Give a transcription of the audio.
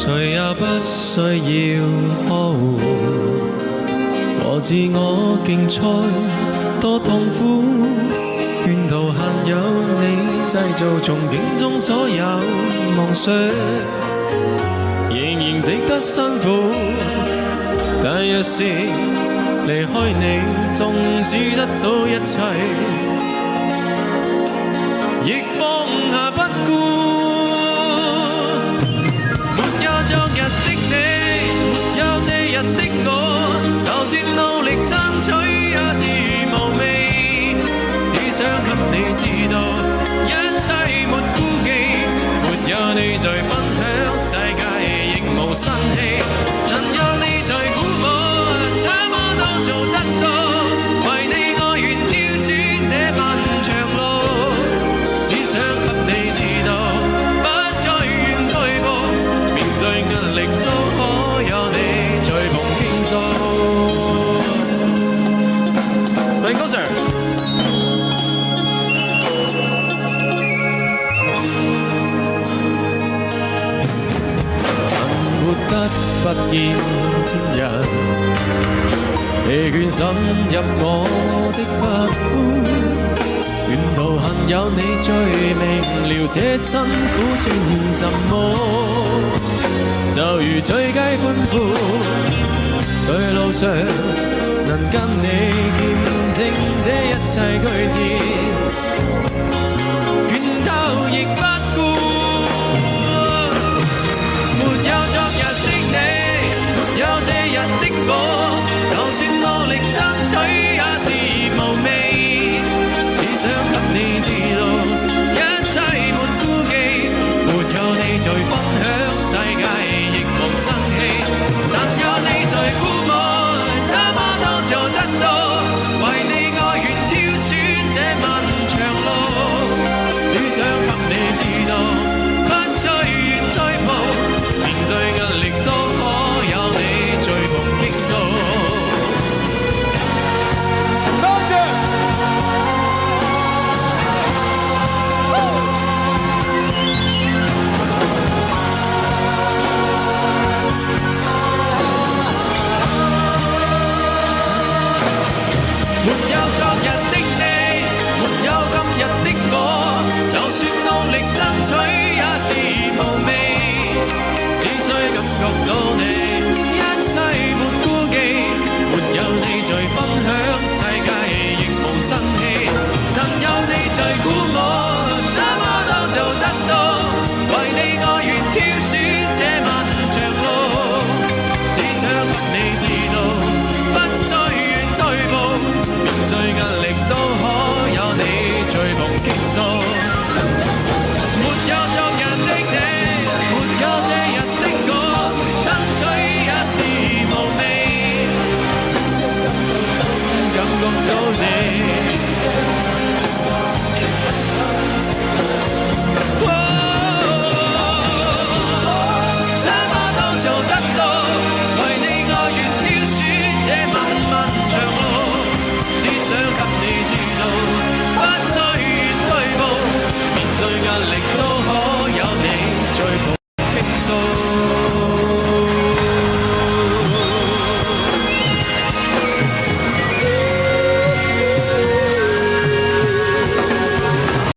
誰也不需要呵護，和自我競賽多痛苦，沿途限有你製造憧憬中所有夢想，仍然值得辛苦，但若是離開你，縱使得到一切，亦放下不顧。昨日的你，沒有這日的我，就算努力爭取也是無味。只想給你知道，一切沒顧忌，沒有你在分享，世界亦無生氣。能有你在鼓舞，什麼都做得到。為你我願挑選這漫長路，只想給你知道，不再願退步。對壓力都可有你在旁傾訴。喂，高 Sir， 曾活得不見天日，疲倦滲入我的髮膚，沿途行有你最明瞭，這辛苦算什麼？就如最佳歡呼，在路上能跟你見證這一切句子。